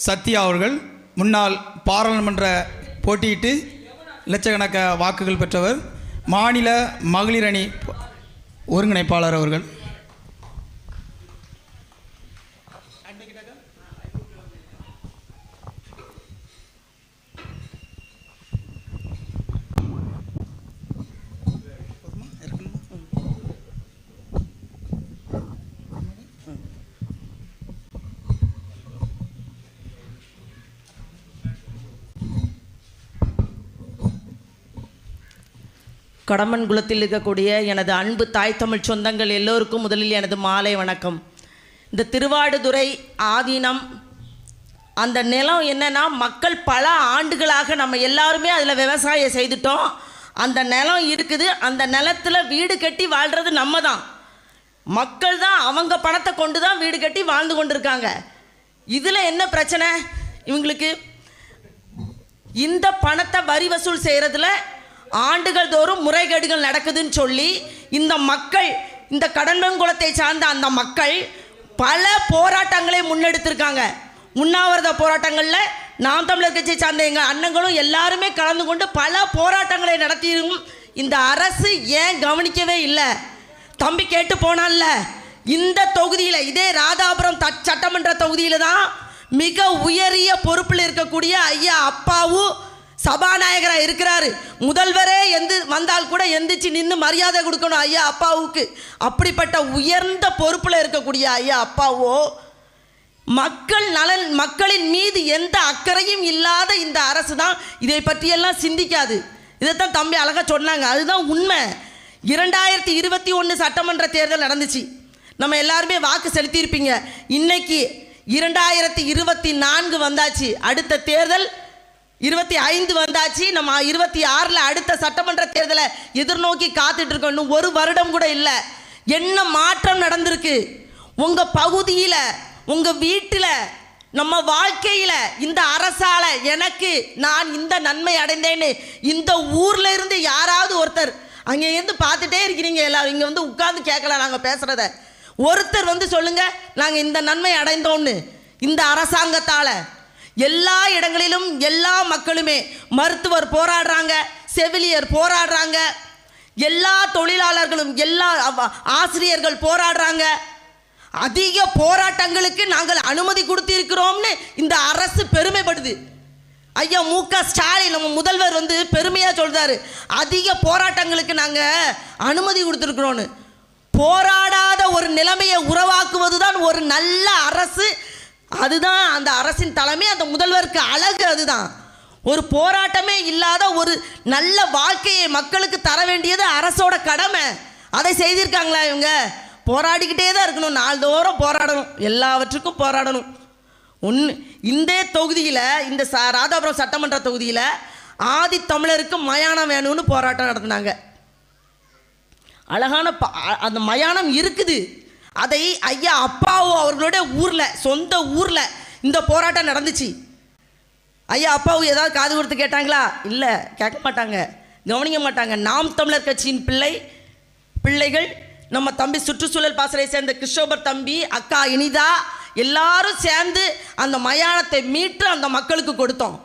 சத்யா அவர்கள் முன்னாள் பாராளுமன்ற போட்டியிட்டு லட்சக்கணக்க வாக்குகள் பெற்றவர், மாநில மகளிர் அணி ஒருங்கிணைப்பாளர் அவர்கள். கடம்பன்குளத்தில் இருக்கக்கூடிய எனது அன்பு தாய் தமிழ் சொந்தங்கள் எல்லோருக்கும் முதலில் எனது மாலை வணக்கம். இந்த திருவாடுதுறை ஆதீனம் அந்த நிலம் என்னன்னா, மக்கள் பல ஆண்டுகளாக நம்ம எல்லாருமே அதில் விவசாயம் செய்துட்டோம். அந்த நிலம் இருக்குது. அந்த நிலத்தில் வீடு கட்டி வாழ்கிறது நம்ம தான். மக்கள் தான் அவங்க பணத்தை கொண்டு தான் வீடு கட்டி வாழ்ந்து கொண்டிருக்காங்க. இதில் என்ன பிரச்சனை இவங்களுக்கு? இந்த பணத்தை வரி வசூல் செய்கிறதுல ஆண்டுகள் தோறும் முறைகேடுகள் நடக்குதுன்னு சொல்லி இந்த மக்கள், இந்த கடம்பன்குளத்தை சார்ந்த அந்த மக்கள் பல போராட்டங்களை முன்னெடுத்திருக்காங்க. உண்ணாவிரத போராட்டங்களில் நாம் தமிழர் கட்சியை சார்ந்த எங்கள் அண்ணங்களும் எல்லாருமே கலந்து கொண்டு பல போராட்டங்களை நடத்தியும் இந்த அரசு ஏன் கவனிக்கவே இல்லை? தம்பி கேட்டு போனான்ல, இந்த தொகுதியில், இதே ராதாபுரம் சட்டமன்ற தொகுதியில் தான் மிக உயரிய பொறுப்பில் இருக்கக்கூடிய ஐயா அப்பாவு சபாநாயகராக இருக்கிறாரு. முதல்வரே வந்தால் கூட எந்திரிச்சு நின்று மரியாதை கொடுக்கணும் ஐயா அப்பாவுக்கு. அப்படிப்பட்ட உயர்ந்த பொறுப்பில் இருக்கக்கூடிய ஐயா அப்பாவோ மக்களின் மீது எந்த அக்கறையும் இல்லாத இந்த அரசு தான் இதை பற்றியெல்லாம் சிந்திக்காது. இதைத்தான் தம்பி அழகாக சொன்னாங்க. அதுதான் உண்மை. 2021 சட்டமன்ற தேர்தல் நடந்துச்சு. நம்ம எல்லாருமே வாக்கு செலுத்தியிருப்பீங்க. இன்னைக்கு 2024 வந்தாச்சு. அடுத்த தேர்தல் 25 வந்தாச்சு. நம்ம 26 அடுத்த சட்டமன்ற தேர்தலை எதிர்நோக்கி காத்துட்டு இருக்கோம். இன்னும் ஒரு வருடம் கூட இல்லை. என்ன மாற்றம் நடந்திருக்கு உங்கள் பகுதியில், உங்கள் வீட்டில், நம்ம வாழ்க்கையில்? இந்த அரசால எனக்கு நான் இந்த நன்மை அடைந்தேன்னு இந்த ஊரில் இருந்து யாராவது ஒருத்தர், அங்கே இருந்து பார்த்துட்டே இருக்கிறீங்க எல்லாரும், இங்கே வந்து உட்கார்ந்து கேட்கலாம் நாங்கள் பேசுகிறத. ஒருத்தர் வந்து சொல்லுங்க நாங்கள் இந்த நன்மை அடைந்தோன்னு. இந்த அரசாங்கத்தால் எல்லா இடங்களிலும் எல்லா மக்களுமே, மருத்துவர் போராடுறாங்க, செவிலியர் போராடுறாங்க, எல்லா தொழிலாளர்களும், எல்லா ஆசிரியர்கள் போராடுறாங்க. அதிக போராட்டங்களுக்கு நாங்கள் அனுமதி கொடுத்திருக்கிறோம்னு இந்த அரசு பெருமைப்படுது. ஐயா மு.க. ஸ்டாலின் நம்ம முதல்வர் வந்து பெருமையாக சொல்றாரு, அதிக போராட்டங்களுக்கு நாங்கள் அனுமதி கொடுத்துருக்குறோன்னு. போராடாத ஒரு நிலைமையை உருவாக்குவது தான் ஒரு நல்ல அரசு. அதுதான் அந்த அரசின் தலைமை, அந்த முதல்வருக்கு அழகு. அதுதான் ஒரு போராட்டமே இல்லாத ஒரு நல்ல வாழ்க்கையை மக்களுக்கு தர வேண்டியது அரசோட கடமை. அதை செய்திருக்காங்களா இவங்க? போராடிக்கிட்டே தான் இருக்கணும், நாள்தோறும் போராடணும், எல்லாவற்றுக்கும் போராடணும். இந்த தொகுதியில், இந்த ராதாபுரம் சட்டமன்ற தொகுதியில் ஆதி தமிழருக்கு மயானம் வேணும்னு போராட்டம் நடத்தினாங்க. அழகான அந்த மயானம் இருக்குது. அதை ஐயா அப்பாவோ அவர்களுடைய ஊரில், சொந்த ஊரில் இந்த போராட்டம் நடந்துச்சு. ஐயா அப்பாவு ஏதாவது காது கொடுத்து கேட்டாங்களா? இல்லை, கேட்க மாட்டாங்க, கவனிக்க மாட்டாங்க. நாம் தமிழர் கட்சியின் பிள்ளைகள், நம்ம தம்பி சுற்றுச்சூழல் பாசறை சேர்ந்த கிறிஸ்டோபர் தம்பி, அக்கா இனிதா, எல்லாரும் சேர்ந்து அந்த மயானத்தை மீட்டு அந்த மக்களுக்கு கொடுத்தோம்.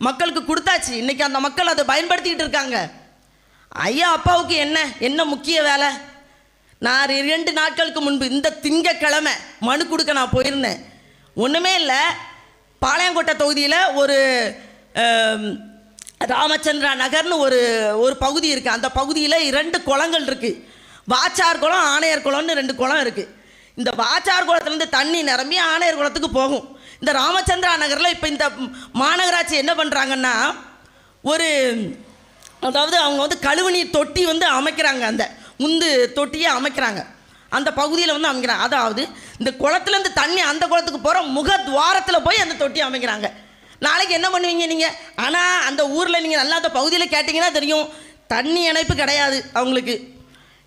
மக்களுக்கு கொடுத்தாச்சு. இன்னைக்கு அந்த மக்கள் அதை பயன்படுத்திக்கிட்டு இருக்காங்க. ஐயா அப்பாவுக்கு என்ன முக்கிய வேலை? நான் 2 நாட்களுக்கு முன்பு இந்த திங்கக்கிழமை மனு கொடுக்க நான் போயிருந்தேன். ஒன்றுமே இல்லை, பாளையங்கோட்டை தொகுதியில் ஒரு ராமச்சந்திரா நகர்னு ஒரு பகுதி இருக்குது. அந்த பகுதியில் 2 குளங்கள் இருக்குது. வாச்சார் குளம், ஆணையர் குளம்னு 2 குளம் இருக்குது. இந்த வாச்சார் குளத்துலேருந்து தண்ணி நிரம்பி ஆணையர் குளத்துக்கு போகும். இந்த ராமச்சந்திரா நகரில் இப்போ இந்த மாநகராட்சி என்ன பண்ணுறாங்கன்னா, அதாவது அவங்க வந்து கழிவுநீர் தொட்டி வந்து அமைக்கிறாங்க. அந்த உந்து தொட்டியை அமைக்கிறாங்க. அந்த பகுதியில் வந்து அமைக்கிறாங்க. அதாவது இந்த குளத்துலேருந்து தண்ணி அந்த குளத்துக்கு போகிற முகத்வாரத்தில் போய் அந்த தொட்டி அமைக்கிறாங்க. நாளைக்கு என்ன பண்ணுவீங்க நீங்கள்? ஆனால் அந்த ஊரில் நீங்கள் நல்லா அந்த பகுதியில் கேட்டிங்கன்னா தெரியும், தண்ணி இணைப்பு கிடையாது அவங்களுக்கு.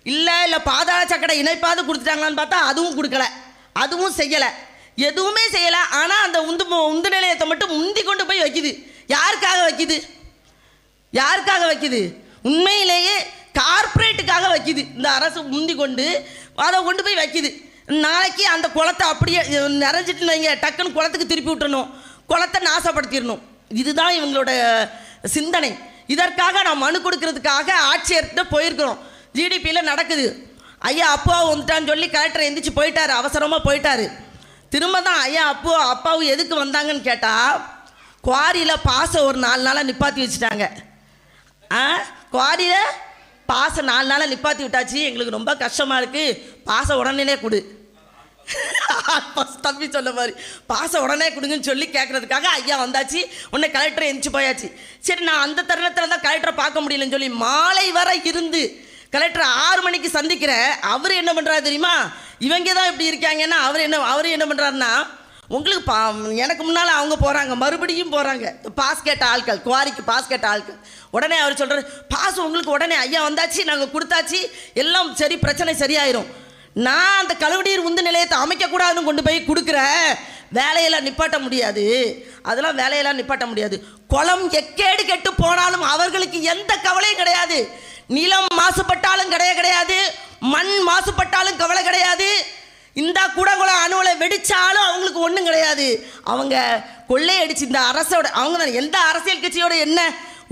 இல்லை பாதாள சக்கரை இணைப்பாவது கொடுத்துட்டாங்களான்னு பார்த்தா அதுவும் கொடுக்கல, அதுவும் செய்யலை, எதுவுமே செய்யலை. ஆனால் அந்த உந்து நிலையத்தை மட்டும் முந்தி கொண்டு போய் வைக்குது. யாருக்காக வைக்குது? உண்மையிலேயே கார்பரேட்டுக்காக வைக்குது. இந்த அரசு முந்தி கொண்டு அதை கொண்டு போய் வைக்குது. நாளைக்கு அந்த குளத்தை அப்படியே நிறைஞ்சிட்டு வைங்க, டக்குன்னு குளத்துக்கு திருப்பி விட்டுறணும். குளத்தை நாசப்படுத்திடணும். இதுதான் இவங்களோட சிந்தனை. இதற்காக நான் மனு கொடுக்கறதுக்காக ஆட்சியர்கிட்ட போயிருக்கிறோம். ஜிடிபியில் நடக்குது. ஐயா அப்பா வந்துட்டான்னு சொல்லி கலெக்டர் எந்திரிச்சு போயிட்டாரு, அவசரமாக போயிட்டாரு. திரும்ப தான் ஐயா அப்பாவும் எதுக்கு வந்தாங்கன்னு கேட்டால், குவாரியில் பாசை ஒரு 4 நாளாக நிப்பாற்றி வச்சுட்டாங்க. குவாரியில் பாசை 4 நாளாக நிப்பாற்றி விட்டாச்சு, எங்களுக்கு ரொம்ப கஷ்டமாக இருக்குது, பாசை உடனே கொடு. தம்பி சொன்ன மாதிரி பாசை உடனே கொடுங்கன்னு சொல்லி கேட்குறதுக்காக ஐயா வந்தாச்சு. உடனே கலெக்டரை எந்திரிச்சு போயாச்சு. சரி, நான் அந்த தருணத்தில் தான் கலெக்டரை பார்க்க முடியலன்னு சொல்லி மாலை வரை இருந்து கலெக்டர் 6 மணிக்கு சந்திக்கிறேன். அவர் என்ன பண்ணுறாரு தெரியுமா? இவங்க தான் இப்படி இருக்காங்கன்னா அவர் என்ன பண்ணுறாருன்னா, உங்களுக்கு எனக்கு முன்னால் அவங்க போகிறாங்க, மறுபடியும் போகிறாங்க பாஸ் கேட்ட ஆட்கள், குவாரிக்கு பாஸ் கேட்ட ஆட்கள். உடனே அவர் சொல்கிறார், பாஸ் உங்களுக்கு உடனே ஐயா வந்தாச்சு, நாங்கள் கொடுத்தாச்சு, எல்லாம் சரி, பிரச்சனை சரியாயிரும். நான் அந்த கழிவுநீர் உந்து நிலையத்தை அமைக்கக்கூடாதுன்னு கொண்டு போய் கொடுக்குறேன், வேலையெல்லாம் நிப்பாட்ட முடியாது, அதெல்லாம் வேலையெல்லாம் நிப்பாட்ட முடியாது. குளம் எக்கேடு கெட்டு போனாலும் அவர்களுக்கு எந்த கவலையும் கிடையாது. நிலம் மாசுபட்டாலும் கிடையாது, மண் மாசுபட்டாலும் கவலை கிடையாது. இந்த குடங்குளம் அணுவலை வெடிச்சாலும் அவங்களுக்கு ஒன்றும் கிடையாது. அவங்க கொள்ளையடிச்சு இந்த அரசோட, அவங்க எந்த அரசியல் கட்சியோட என்ன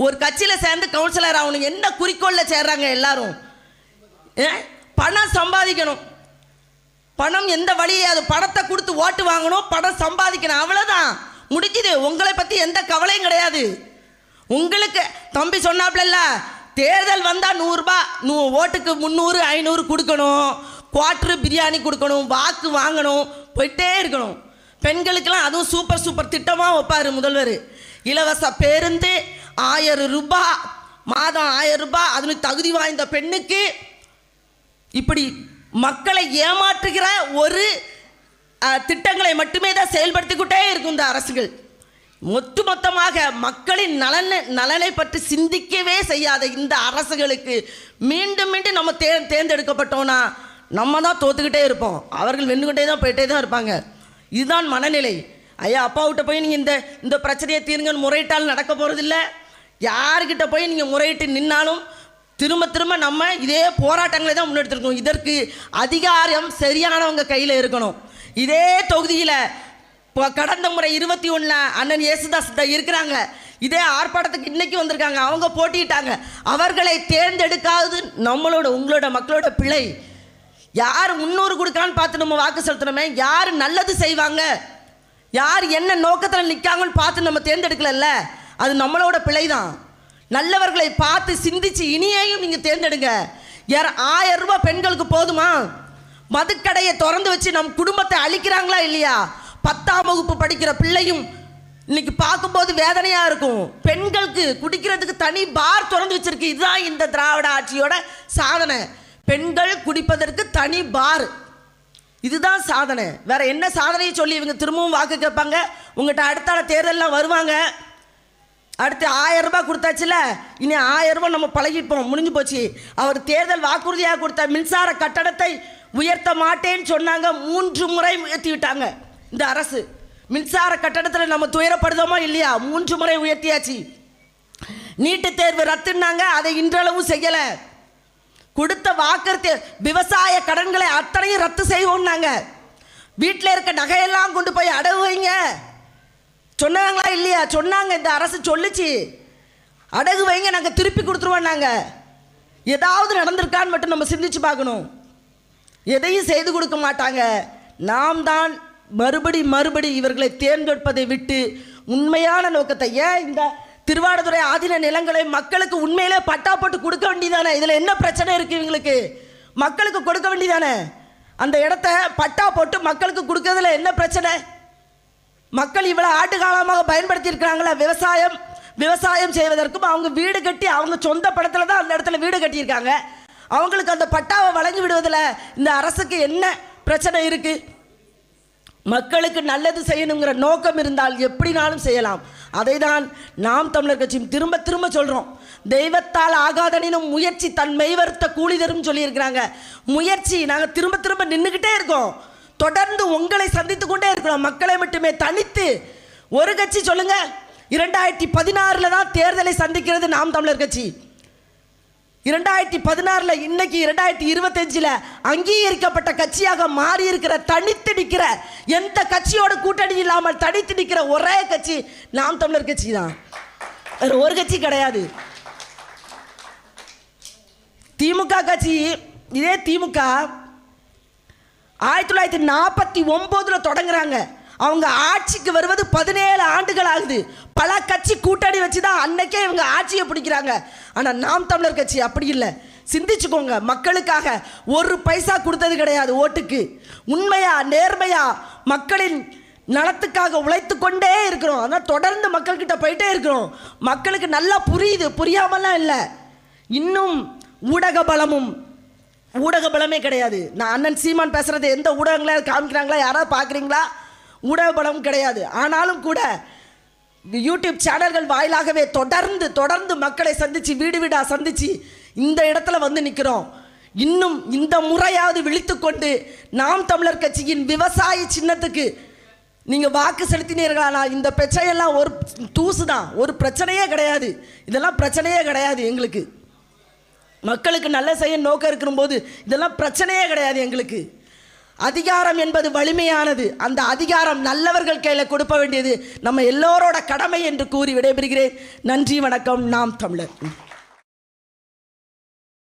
ஒரு கட்சியில் சேர்ந்து கவுன்சிலர் ஆகணும், என்ன குறிக்கோளில் சேர்றாங்க எல்லாரும்? பணம் சம்பாதிக்கணும். பணம் எந்த வழியே, அது பணத்தை கொடுத்து ஓட்டு வாங்கணும், பணம் சம்பாதிக்கணும், அவ்வளோதான், முடிக்குது. உங்களை பற்றி எந்த கவலையும் கிடையாது. உங்களுக்கு தம்பி சொன்னாப்ல, தேர்தல் வந்தால் 100 ரூபாய், ஓட்டுக்கு 300 500 கொடுக்கணும், குவார்ட்ரு பிரியாணி கொடுக்கணும், வாக்கு வாங்கணும், போயிட்டே இருக்கணும். பெண்களுக்கெல்லாம் அதுவும் சூப்பர் திட்டமாக வைப்பார் முதல்வர். இலவச பேருந்து 1000 ரூபாய், மாதம் 1000 ரூபாய், அதுக்கு தகுதி வாய்ந்த பெண்ணுக்கு. இப்படி மக்களை ஏமாற்றுகிற ஒரு திட்டங்களை மட்டுமே தான் செயல்படுத்திக்கிட்டே இருக்கும் இந்த அரசுகள். மொத்தமாக மக்களின் நலனை பற்றி சிந்திக்கவே செய்யாத இந்த அரசுகளுக்கு மீண்டும் நம்ம தேர்ந்தெடுக்கப்பட்டோன்னா நம்ம தான் தோத்துக்கிட்டே இருப்போம், அவர்கள் வென்றுக்கிட்டே தான் போயிட்டே தான் இருப்பாங்க. இதுதான் மனநிலை. ஐயா அப்பாவிட்ட போய் நீங்கள் இந்த பிரச்சனையை தீருங்கன்னு முறையிட்டாலும் நடக்க போகிறதில்ல. யாருக்கிட்ட போய் நீங்கள் முறையிட்டு நின்னாலும் திரும்ப நம்ம இதே போராட்டங்களை தான் முன்னெடுத்துருக்கோம். இதற்கு அதிகாரம் சரியானவங்க கையில் இருக்கணும். இதே தொகுதியில் கடந்த முறை 21 அண்ணன் இயேசுதாஸ் இருக்கிறாங்க, இதே ஆர்ப்பாட்டத்துக்கு இன்னைக்கு வந்திருக்காங்க, அவங்க போட்டிட்டாங்க. அவர்களை தேர்ந்தெடுக்காது உங்களோட மக்களோட பிழை. யார் 300 கொடுக்கான்னு பார்த்து நம்ம வாக்கு செலுத்தணுமே, யார் நல்லது செய்வாங்க, யார் என்ன நோக்கத்தில் நிற்காங்கன்னு பார்த்து நம்ம தேர்ந்தெடுக்கல, அது நம்மளோட பிழை தான். நல்லவர்களை பார்த்து சிந்திச்சு இனியையும் நீங்கள் தேர்ந்தெடுங்க. 1000 ரூபாய் பெண்களுக்கு போதுமா? மதுக்கடையை திறந்து வச்சு நம் குடும்பத்தை அழிக்கிறாங்களா இல்லையா? 10ஆம் வகுப்பு படிக்கிற பிள்ளையும் இன்னைக்கு பார்க்கும்போது வேதனையாக இருக்கும். பெண்களுக்கு குடிக்கிறதுக்கு தனி பார் திறந்து வச்சிருக்கு. இதுதான் இந்த திராவிட ஆட்சியோட சாதனை. பெண்கள் குடிப்பதற்கு தனி பார், இதுதான் சாதனை. வேற என்ன சாதனையை சொல்லி இவங்க திரும்பவும் வாக்கு கேட்பாங்க? உங்கள்கிட்ட அடுத்தால தேர்தல்லாம் வருவாங்க. அடுத்து 1000 ரூபாய் கொடுத்தாச்சுல, இனி 1000 ரூபாய் நம்ம பழகிப்போம், முடிஞ்சு போச்சு. அவர் தேர்தல் வாக்குறுதியாக கொடுத்த மின்சார கட்டணத்தை உயர்த்த மாட்டேன்னு சொன்னாங்க, 3 முறை உயர்த்தி விட்டாங்க இந்த அரசு. மின்சார கட்டணத்தில் நம்ம துயரப்படுதோமா இல்லையா? 3 முறை உயர்த்தியாச்சு. நீட்டு தேர்வு ரத்துனாங்க, அதை இன்றளவும் செய்யலை. கொடுத்த வாக்குறுதி விவசாய கடன்களை அத்தனையும் ரத்து செய்வோம்னாங்க. வீட்டில் இருக்க நகையெல்லாம் கொண்டு போய் அடகு வைங்க சொன்னாங்களா இல்லையா? சொன்னாங்க, இந்த அரசு சொல்லிச்சு, அடகு வைங்க, நாங்கள் திருப்பி கொடுத்துருவோம். நாங்கள் ஏதாவது நடந்திருக்கான்னு மட்டும் நம்ம சிந்திச்சு பார்க்கணும். எதையும் செய்து கொடுக்க மாட்டாங்க. நாம் தான் மறுபடி இவர்களை தேர்ந்தெடுப்பதை விட்டு உண்மையான நோக்கத்தை, ஏன் இந்த திருவாடுதுறை ஆதீன நிலங்களை மக்களுக்கு உண்மையிலே பட்டா போட்டு கொடுக்க வேண்டியதானே? இதில் என்ன பிரச்சனை இருக்குது? இவங்களுக்கு மக்களுக்கு கொடுக்க வேண்டியதானே? அந்த இடத்த பட்டா போட்டு மக்களுக்கு கொடுக்கறதுல என்ன பிரச்சனை? மக்கள் இவ்வளோ ஆண்டு காலமாக பயன்படுத்தி இருக்கிறாங்களா விவசாயம் செய்வதற்கும். அவங்க வீடு கட்டி அவங்க சொந்த படத்தில் தான் அந்த இடத்துல வீடு கட்டியிருக்காங்க. அவங்களுக்கு அந்த பட்டாவை வழங்கி விடுவதில் இந்த அரசுக்கு என்ன பிரச்சனை இருக்குது? மக்களுக்கு நல்லது செய்யணுங்கிற நோக்கம் இருந்தால் எப்படினாலும் செய்யலாம். அதை தான் நாம் தமிழர் கட்சியும் திரும்ப சொல்கிறோம். தெய்வத்தால் ஆகாதனினும் முயற்சி தன் மெய்வருத்த கூலி தரும் சொல்லியிருக்கிறாங்க. முயற்சி நாங்கள் திரும்ப நின்றுக்கிட்டே இருக்கோம். தொடர்ந்து உங்களை சந்தித்து கொண்டே இருக்கிறோம். மக்களை மட்டுமே தனித்து ஒரு கட்சி சொல்லுங்க, 2016 தான் தேர்தலை சந்திக்கிறது நாம் தமிழர் கட்சி. 2016 இன்னைக்கு 2025 அங்கீகரிக்கப்பட்ட கட்சியாக மாறி இருக்கிற, தனித்து நிற்கிற, எந்த கட்சியோட கூட்டணி இல்லாமல் தனித்து நிற்கிற ஒரே கட்சி நாம் தமிழர் கட்சி தான். வேற ஒரு கட்சி கிடையாது. திமுக கட்சி, இதே திமுக 1949 தொடங்குறாங்க. அவங்க ஆட்சிக்கு வருவது 17 ஆண்டுகள் ஆகுது. பல கட்சி கூட்டணி வச்சுதான் அன்னைக்கே இவங்க ஆட்சியை பிடிக்கிறாங்க. ஆனால் நாம் தமிழர் கட்சி அப்படி இல்லை. சிந்திச்சுக்கோங்க, மக்களுக்காக ஒரு பைசா கொடுத்தது கிடையாது. ஓட்டுக்கு உண்மையா நேர்மையா மக்களின் நலத்துக்காக உழைத்து கொண்டே இருக்கிறோம். ஆனால் தொடர்ந்து மக்கள்கிட்ட போயிட்டே இருக்கிறோம். மக்களுக்கு நல்லா புரியுது, புரியாமலாம் இல்லை. இன்னும் ஊடக பலமே கிடையாது. நான் அண்ணன் சீமான் பேசுறது எந்த ஊடகங்கள காமிக்கிறாங்களா, யாராவது பார்க்குறீங்களா? ஊடக பலம் கிடையாது. ஆனாலும் கூட யூடியூப் சேனல்கள் வாயிலாகவே தொடர்ந்து மக்களை சந்திச்சு, வீடு வீடா சந்திச்சு இந்த இடத்துல வந்து நிற்கிறோம். இன்னும் இந்த முறையாவது விழித்து கொண்டு நாம் தமிழர் கட்சியின் விவசாய சின்னத்துக்கு நீங்கள் வாக்கு செலுத்தினீர்களானா இந்த பிரச்சனையெல்லாம் ஒரு தூசு தான், ஒரு பிரச்சனையே கிடையாது. இதெல்லாம் பிரச்சனையே கிடையாது. எங்களுக்கு மக்களுக்கு நல்ல செய்ய நோக்கம் இருக்கும்போது இதெல்லாம் பிரச்சனையே கிடையாது. எங்களுக்கு அதிகாரம் என்பது வலிமையானது. அந்த அதிகாரம் நல்லவர்கள் கையில் கொடுக்க வேண்டியது நம்ம எல்லோரோட கடமை என்று கூறி விடைபெறுகிறேன். நன்றி, வணக்கம். நாம் தமிழர்.